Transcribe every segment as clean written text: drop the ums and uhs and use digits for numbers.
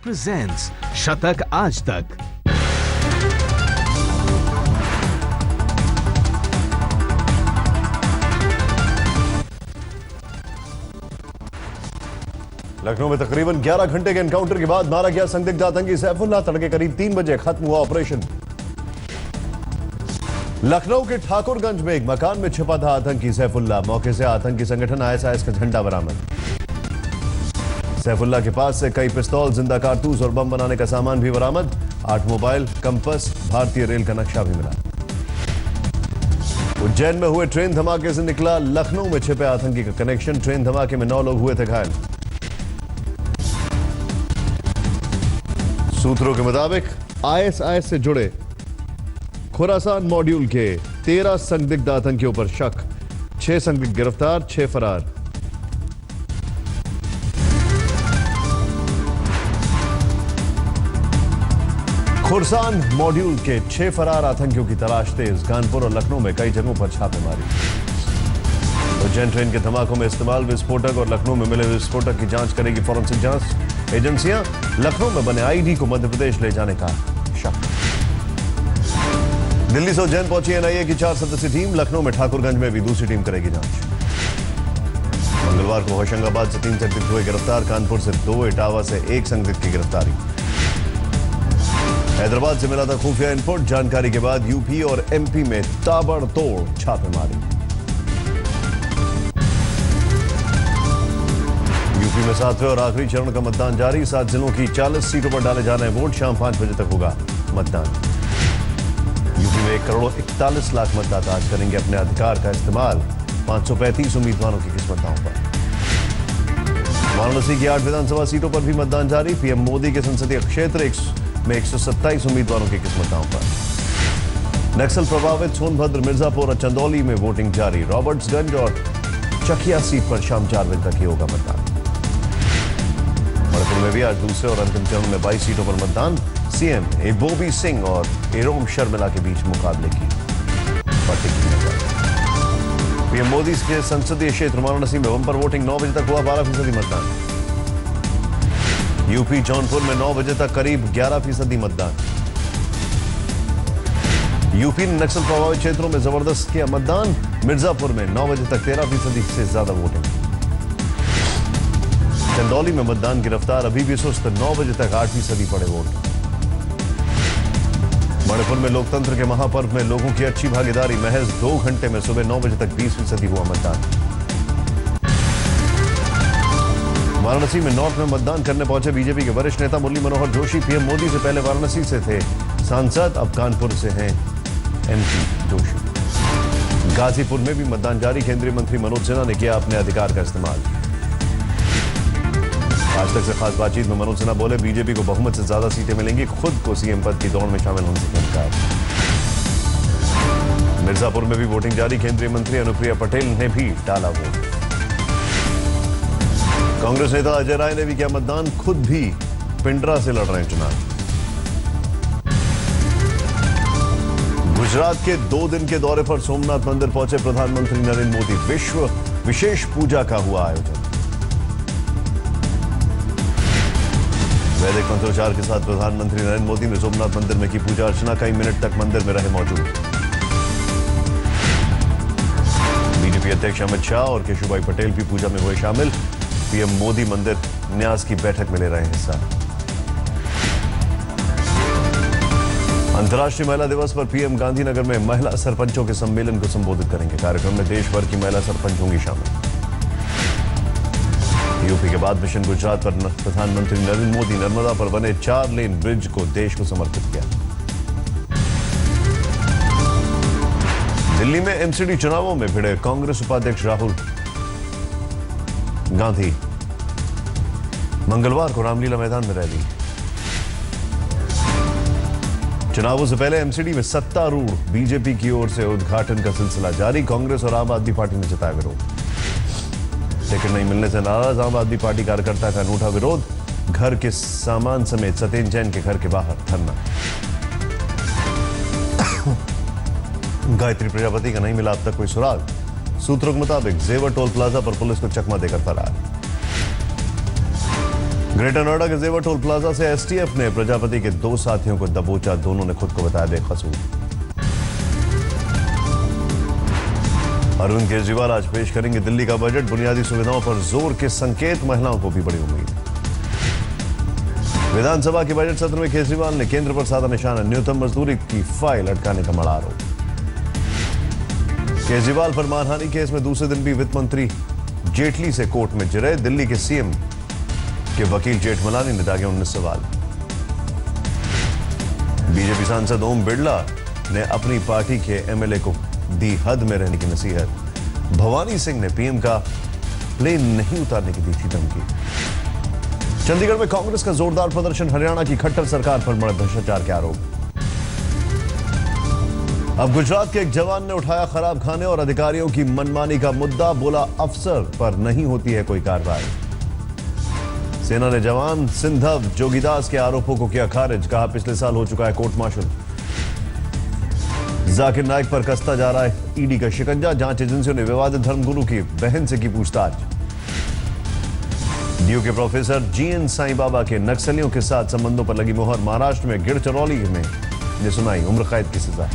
Presents शतक आज तक। लखनऊ में तकरीबन 11 घंटे के एनकाउंटर के बाद मारा गया संदिग्ध आतंकी सैफुल्लाह। तड़के करीब 3 बजे खत्म हुआ ऑपरेशन। लखनऊ के ठाकुरगंज में एक मकान में छिपा था आतंकी सैफुल्लाह। मौके से आतंकी संगठन आईएसआईएस का झंडा बरामद। सैफुल्लाह के पास से कई पिस्तौल, जिंदा कारतूस और बम बनाने का सामान भी बरामद। 8 मोबाइल, कंपस, भारतीय रेल का नक्शा भी मिला। उज्जैन में हुए ट्रेन धमाके से निकला लखनऊ में छिपे आतंकी का कनेक्शन। ट्रेन धमाके में 9 लोग हुए थे घायल। सूत्रों के मुताबिक आईएसआईएस से जुड़े खुरासान मॉड्यूल के 13 संदिग्ध आतंकियों पर शक। 6 संदिग्ध गिरफ्तार, 6 फरार। खुरासान मॉड्यूल के 6 फरार आतंकियों की तलाश तेज। कानपुर और लखनऊ में कई जगहों पर छापेमारी। उज्जैन ट्रेन के धमाकों में इस्तेमाल विस्फोटक और लखनऊ में मिले विस्फोटक की जांच करेगी फॉरेंसिक जांच एजेंसियां। लखनऊ में बने आईडी को मध्य प्रदेश ले जाने का शक। दिल्ली से उज्जैन पहुंची एनआईए की 4 सदस्यीय टीम। लखनऊ में ठाकुरगंज में भी दूसरी टीम करेगी जांच। मंगलवार को होशंगाबाद से 3 संदिग्ध हुए गिरफ्तार। कानपुर से 2, इटावा से 1 संदिग्ध की गिरफ्तारी। हैदराबाद से मिला था खुफिया इनपुट। जानकारी के बाद यूपी और एमपी में ताबड़तोड़ छापेमारी। यूपी में 7वें और आखिरी चरण का मतदान जारी। 7 जिलों की 40 सीटों पर डाले जा रहे हैं वोट। शाम 5 बजे तक होगा मतदान। यूपी में 1 करोड़ 41 लाख मतदाता आज करेंगे अपने अधिकार का इस्तेमाल। 535 उम्मीदवारों की किस्मतों पर। वाराणसी की 8 विधानसभा सीटों पर भी मतदान जारी। पीएम मोदी के संसदीय क्षेत्र में 127 उम्मीदवारों की किस्मतों पर। नक्सल प्रभावित सोनभद्र, मिर्जापुर और चंदौली में वोटिंग जारी। रॉबर्ट्सगंज और चकिया सीट पर शाम 4 बजे तक ही होगा मतदान। मणिपुर में भी आज दूसरे और अंतिम चरण में 22 सीटों पर मतदान। सीएम एबोबी सिंह और एरोम शर्मिला के बीच मुकाबले की टिकी नजर। पीएम मोदी के संसदीय क्षेत्र वाराणसी में बंपर वोटिंग 9 बजे तक हुआ 12% मतदान। यूपी जौनपुर में 9 बजे तक करीब 11% मतदान। यूपी ने नक्सल प्रभावित क्षेत्रों में जबरदस्त किया मतदान। मिर्जापुर में 9 बजे तक 13% से ज्यादा वोटिंग। चंदौली में मतदान की रफ्तार अभी भी सुस्त। 9 बजे तक 8% पड़े वोट। मणिपुर में लोकतंत्र के महापर्व में लोगों की अच्छी भागीदारी। महज 2 घंटे में सुबह 9 बजे तक 20% हुआ मतदान। वाराणसी में नॉर्थ में मतदान करने पहुंचे बीजेपी के वरिष्ठ नेता मुरली मनोहर जोशी। पीएम मोदी से पहले वाराणसी से थे सांसद, अब कानपुर से हैं एमपी जोशी। गाजीपुर में भी मतदान जारी। केंद्रीय मंत्री मनोज सिन्हा ने किया अपने अधिकार का इस्तेमाल। आज तक से खास बातचीत में मनोज सिन्हा बोले, बीजेपी को बहुमत से ज्यादा सीटें मिलेंगी। खुद को सीएम पद की दौड़ में शामिल होने से इनकार। मिर्जापुर में भी वोटिंग जारी। केंद्रीय मंत्री अनुप्रिया पटेल ने भी डाला वोट। कांग्रेस नेता अजय राय ने भी किया मतदान। खुद भी पिंडरा से लड़ रहे हैं चुनाव। गुजरात के 2 दिन के दौरे पर सोमनाथ मंदिर पहुंचे प्रधानमंत्री नरेंद्र मोदी। विश्व विशेष पूजा का हुआ आयोजन। वैदिक मंत्रोच्चार के साथ प्रधानमंत्री नरेंद्र मोदी ने सोमनाथ मंदिर में की पूजा अर्चना। कई मिनट तक मंदिर में रहे मौजूद। बीजेपी अध्यक्ष अमित शाह और केशुभाई पटेल भी पूजा में हुए शामिल। पीएम मोदी मंदिर न्यास की बैठक में ले रहे हिस्सा। अंतर्राष्ट्रीय महिला दिवस पर पीएम गांधीनगर में महिला सरपंचों के सम्मेलन को संबोधित करेंगे। कार्यक्रम में देश भर की महिला सरपंच होंगी शामिल। यूपी के बाद मिशन गुजरात पर प्रधानमंत्री नरेंद्र मोदी नर्मदा पर बने 4 लेन ब्रिज को देश को समर्पित किया। दिल्ली में एमसीडी चुनावों में भिड़े कांग्रेस उपाध्यक्ष राहुल गांधी। मंगलवार को रामलीला मैदान में रैली। चुनावों से पहले एमसीडी में सत्तारूढ़ बीजेपी की ओर से उद्घाटन का सिलसिला जारी। कांग्रेस और आम आदमी पार्टी ने जताया विरोध। टिकट नहीं मिलने से नाराज आम आदमी पार्टी कार्यकर्ता का अनूठा विरोध। घर के सामान समेत सत्येंद्र जैन के घर के बाहर धरना। गायत्री प्रजापति का नहीं मिला अब तक कोई सुराग। सूत्रों के मुताबिक जेवर टोल प्लाजा पर पुलिस को चकमा देकर फरार। ग्रेटर नोएडा के जेवर टोल प्लाजा से एसटीएफ ने प्रजापति के 2 साथियों को दबोचा। दोनों ने खुद को बताया बेकसूर। अरविंद केजरीवाल आज पेश करेंगे दिल्ली का बजट। बुनियादी सुविधाओं पर जोर के संकेत, महिलाओं को भी बड़ी उम्मीद। विधानसभा के बजट सत्र में केजरीवाल ने केंद्र पर साधा निशाना। न्यूनतम मजदूरी की फाइल अटकाने का बड़ा आरोप। केजरीवाल पर मानहानि केस में दूसरे दिन भी वित्त मंत्री जेटली से कोर्ट में जिरे। दिल्ली के सीएम के वकील जेठमलानी ने दागे 19 सवाल। बीजेपी सांसद ओम बिरला ने अपनी पार्टी के एमएलए को दी हद में रहने की नसीहत। भवानी सिंह ने पीएम का प्लेन नहीं उतारने की दी थी धमकी। चंडीगढ़ में कांग्रेस का जोरदार प्रदर्शन। हरियाणा की खट्टर सरकार पर बड़े भ्रष्टाचार के आरोप। अब गुजरात के एक जवान ने उठाया खराब खाने और अधिकारियों की मनमानी का मुद्दा। बोला अफसर पर नहीं होती है कोई कार्रवाई। सेना ने जवान सिंधव जोगीदास के आरोपों को किया खारिज। कहा पिछले साल हो चुका है कोर्ट मार्शल। जाकिर नाइक पर कसता जा रहा है ईडी का शिकंजा। जांच एजेंसियों ने विवादित धर्मगुरु की बहन से की पूछताछ। डीयू के प्रोफेसर जीएन साईं बाबा के नक्सलियों के साथ संबंधों पर लगी मोहर। महाराष्ट्र में गिरचरौली में ने सुनाई उम्र कैद की सजा।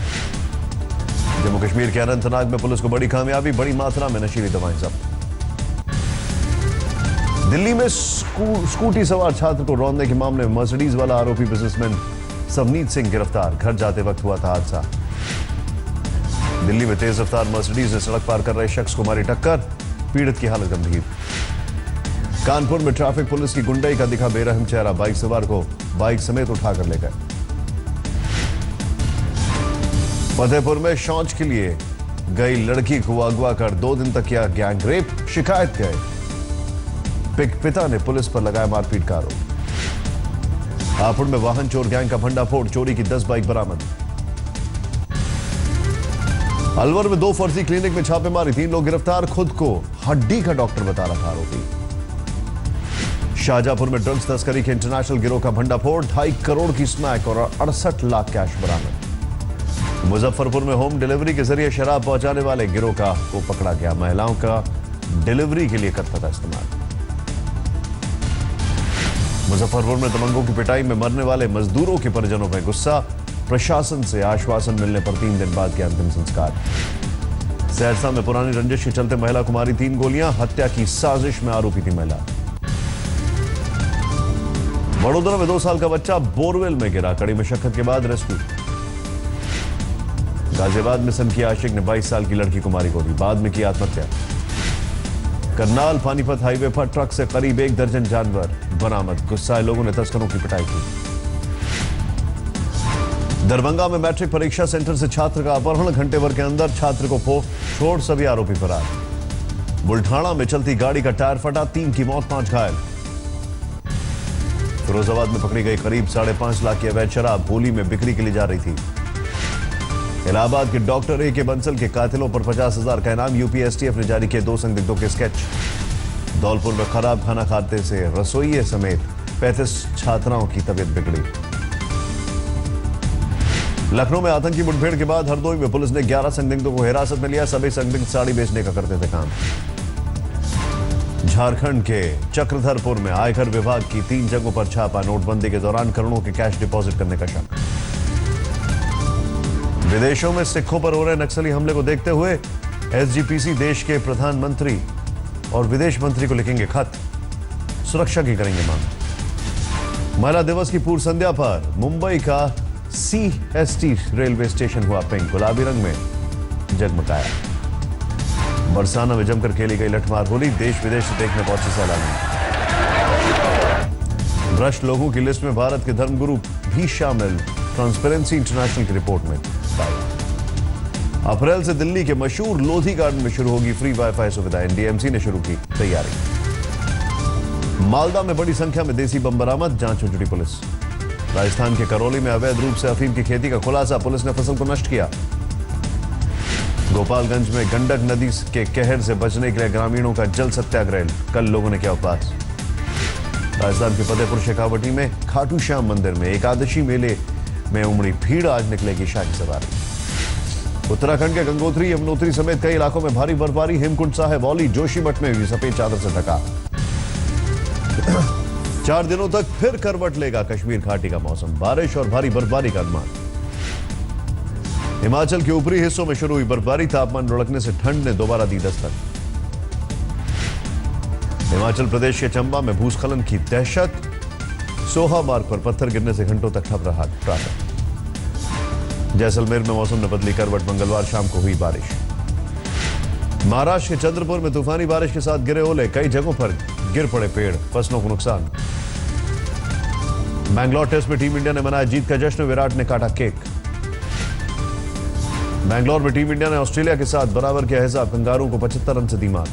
जम्मू कश्मीर के अनंतनाग में पुलिस को बड़ी कामयाबी। बड़ी मात्रा में नशीली दवाएं जब्त। दिल्ली में स्कूटी सवार छात्र को रौंदने के मामले में मर्सिडीज वाला आरोपी बिजनेसमैन सवनीत सिंह गिरफ्तार। घर जाते वक्त हुआ था हादसा। दिल्ली में तेज रफ्तार मर्सिडीज ने सड़क पार कर रहे शख्स को मारी टक्कर। पीड़ित की हालत गंभीर। कानपुर में ट्रैफिक पुलिस की गुंडाई का दिखा बेरहम चेहरा। बाइक सवार को बाइक समेत उठाकर ले गए। फतेहपुर में शौच के लिए गई लड़की को अगवा कर 2 दिन तक किया गैंग रेप। शिकायत गए पिता ने पुलिस पर लगाया मारपीट का आरोप। हापुड़ में वाहन चोर गैंग का भंडाफोड़। चोरी की 10 बाइक बरामद। अलवर में 2 फर्जी क्लिनिक में छापेमारी। 3 लोग गिरफ्तार। खुद को हड्डी का डॉक्टर बता रहा था आरोपी। शाहजहांपुर में ड्रग्स तस्करी के इंटरनेशनल गिरोह का भंडाफोड़। 2.5 करोड़ की स्मैक और 68 लाख कैश बरामद। मुजफ्फरपुर में होम डिलीवरी के जरिए शराब पहुंचाने वाले गिरोह को पकड़ा गया। महिलाओं का डिलीवरी के लिए करता था इस्तेमाल। मुजफ्फरपुर में दबंगों की पिटाई में मरने वाले मजदूरों के परिजनों में गुस्सा। प्रशासन से आश्वासन मिलने पर 3 दिन बाद किया अंतिम संस्कार। सहरसा में पुरानी रंजिश के चलते महिला को मारी 3 गोलियां। हत्या की साजिश में आरोपी थी महिला। वडोदरा में 2 साल का बच्चा बोरवेल में गिरा। कड़ी मशक्कत के बाद रेस्क्यू। गाजियाबाद में सनकी आशिक ने 22 साल की लड़की को मारी गोली। बाद में की आत्महत्या। करनाल पानीपत हाईवे पर ट्रक से करीब 1 दर्जन जानवर बरामद। गुस्साए लोगों ने तस्करों की पिटाई की। दरभंगा में मैट्रिक परीक्षा सेंटर से छात्र का अपहरण। घंटे भर के अंदर छात्र को छोड़ सभी आरोपी फरार। बुल्ढाणा में चलती गाड़ी का टायर फटा। 3 की मौत, 5 घायल। फिरोजाबाद में पकड़ी गई करीब 5.5 लाख की अवैध शराब। होली में बिक्री के लिए जा रही थी। इलाहाबाद के डॉक्टर ए के बंसल के कातिलों पर 50,000 का इनाम। यूपी एसटीएफ ने जारी किए 2 संदिग्धों के स्केच। धौलपुर में खराब खाना खाते से रसोइये समेत 35 छात्राओं की तबीयत बिगड़ी। लखनऊ में आतंकी मुठभेड़ के बाद हरदोई में पुलिस ने 11 संदिग्धों को हिरासत में लिया। सभी संदिग्ध साड़ी बेचने का करते थे काम। झारखंड के चक्रधरपुर में आयकर विभाग की 3 जगहों पर छापा। नोटबंदी के दौरान करोड़ों के कैश डिपॉजिट करने का शक। विदेशों में सिखों पर हो रहे नक्सली हमले को देखते हुए एसजीपीसी देश के प्रधानमंत्री और विदेश मंत्री को लिखेंगे खत। सुरक्षा की करेंगे मांग। महिला दिवस की पूर्व संध्या पर मुंबई का सीएसटी रेलवे स्टेशन हुआ पिंक। गुलाबी रंग में जगमगाया। बरसाना में जमकर खेली गई लठमार होली। देश विदेश से देखने पहुंचे सैलानी। भ्रष्ट लोगों की लिस्ट में भारत के धर्मगुरु भी शामिल। ट्रांसपेरेंसी इंटरनेशनल की रिपोर्ट में। अप्रैल से दिल्ली के मशहूर लोधी गार्डन में शुरू होगी फ्री वाईफाई सुविधा। एनडीएमसी ने शुरू की तैयारी। मालदा में बड़ी संख्या में देसी बम बरामद। जांच में जुटी पुलिस। राजस्थान के करौली में अवैध रूप से अफीम की खेती का खुलासा। पुलिस ने फसल को नष्ट किया। गोपालगंज में गंडक नदी के कहर से बचने के लिए ग्रामीणों का जल सत्याग्रह। कल लोगों ने किया उपवास। राजस्थान के फतेहपुर शेखावटी में खाटू श्याम मंदिर में एकादशी मेले में उमड़ी भीड़। आज निकलेगी शाही सवारी। उत्तराखंड के गंगोत्री यमुनोत्री समेत कई इलाकों में भारी बर्फबारी। हेमकुंड साहिब, औली, जोशीमठ में भी सफेद चादर से ढका। 4 दिनों तक फिर करवट लेगा कश्मीर घाटी का मौसम, बारिश और भारी बर्फबारी का अनुमान। हिमाचल के ऊपरी हिस्सों में शुरू हुई बर्फबारी, तापमान लुढ़कने से ठंड ने दोबारा दी दस्तक। हिमाचल प्रदेश के चंबा में भूस्खलन की दहशत, सोहा मार्ग पर पत्थर गिरने से घंटों तक ठप रहा ट्रैफिक। जैसलमेर में मौसम ने बदली करवट, मंगलवार शाम को हुई बारिश। महाराष्ट्र के चंद्रपुर में तूफानी बारिश के साथ गिरे ओले, कई जगहों पर गिर पड़े पेड़, फसलों को नुकसान। बैंगलोर टेस्ट में टीम इंडिया ने मनाया जीत का जश्न, विराट ने काटा केक। बैंगलोर में टीम इंडिया ने ऑस्ट्रेलिया के साथ बराबर किया हिसाब, कंगारुओं को 75 रन से दी मात।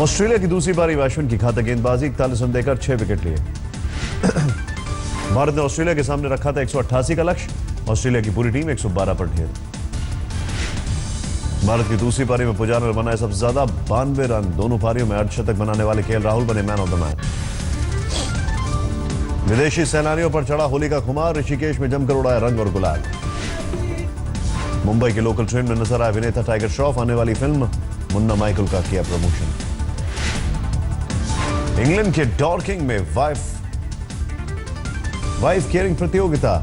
ऑस्ट्रेलिया की दूसरी पारी में अश्विन की घातक गेंदबाजी, 41 रन देकर 6 विकेट लिए। भारत ने ऑस्ट्रेलिया के सामने रखा था 188 का लक्ष्य, ऑस्ट्रेलिया की पूरी टीम 112 पर ढेर। भारत की दूसरी पारी में पुजारा ने बनाए सबसे ज्यादा 92 रन, दोनों पारियों में अर्धशतक बनाने वाले केएल राहुल बने मैन ऑफ द मैच। विदेशी सैलानियों पर चढ़ा होली का खुमार, ऋषिकेश में जमकर उड़ाया रंग और गुलाल। मुंबई के लोकल ट्रेन में नजर आया अभिनेता टाइगर श्रॉफ, आने वाली फिल्म मुन्ना माइकल का किया प्रमोशन। इंग्लैंड के डॉर्किंग में वाइफ केयरिंग प्रतियोगिता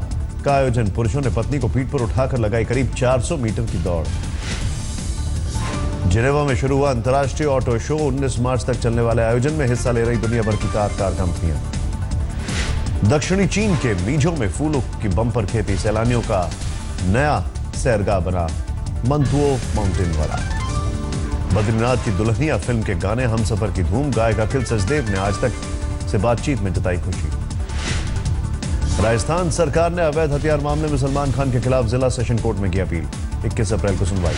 का आयोजन, पुरुषों ने पत्नी को पीठ पर उठाकर लगाई करीब 400 मीटर की दौड़। जिनेवा में शुरू हुआ अंतर्राष्ट्रीय ऑटो शो, 19 मार्च तक चलने वाले आयोजन में हिस्सा ले रही दुनिया भर की कार कंपनियां। दक्षिणी चीन के मीजो में फूलों की बम्पर खेती, सैलानियों का नया सैरगाह बना मंतुओ माउंटेन वाला। बद्रीनाथ की दुल्हनिया फिल्म के गाने हमसफर की धूम, गायक अखिल सचदेव ने आज तक से बातचीत में जताई खुशी। राजस्थान सरकार ने अवैध हथियार मामले में सलमान खान के खिलाफ जिला सेशन कोर्ट में की अपील, 21 अप्रैल को सुनवाई।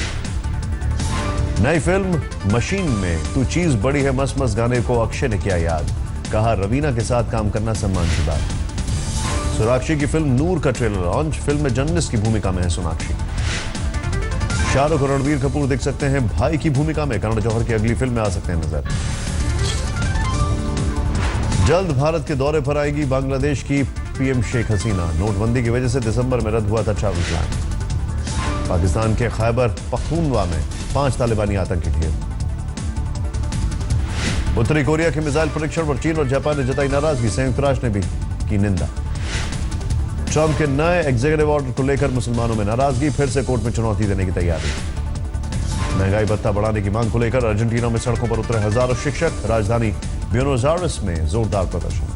नई फिल्म मशीन में तू चीज बड़ी है मस्त मस्त गाने को अक्षय ने किया याद, कहा रवीना के साथ काम करना सम्मान की बात। सोनाक्षी की फिल्म नूर का ट्रेलर लॉन्च, फिल्म में जर्नलिस्ट की भूमिका में है सोनाक्षी। शाहरुख और रणबीर कपूर दिख सकते हैं भाई की भूमिका में, करण जौहर की अगली फिल्म में आ सकते हैं नजर। जल्द भारत के दौरे पर आएगी बांग्लादेश की पीएम शेख हसीना, नोटबंदी की वजह से दिसंबर में रद्द हुआ था ट्रैवल प्लान। पाकिस्तान के खैबर पख्तूनवा में 5 तालिबानी आतंकी ढेर। उत्तरी कोरिया के मिसाइल परीक्षण पर चीन और जापान ने जताई नाराजगी, संयुक्त राष्ट्र ने भी की निंदा। ट्रंप के नए एग्जीक्यूटिव ऑर्डर को लेकर मुसलमानों में नाराजगी, फिर से कोर्ट में चुनौती देने की तैयारी। महंगाई भत्ता बढ़ाने की मांग को लेकर अर्जेंटीना में सड़कों पर उतरे हजारों शिक्षक, राजधानी ब्यूनोस आयर्स में जोरदार प्रदर्शन।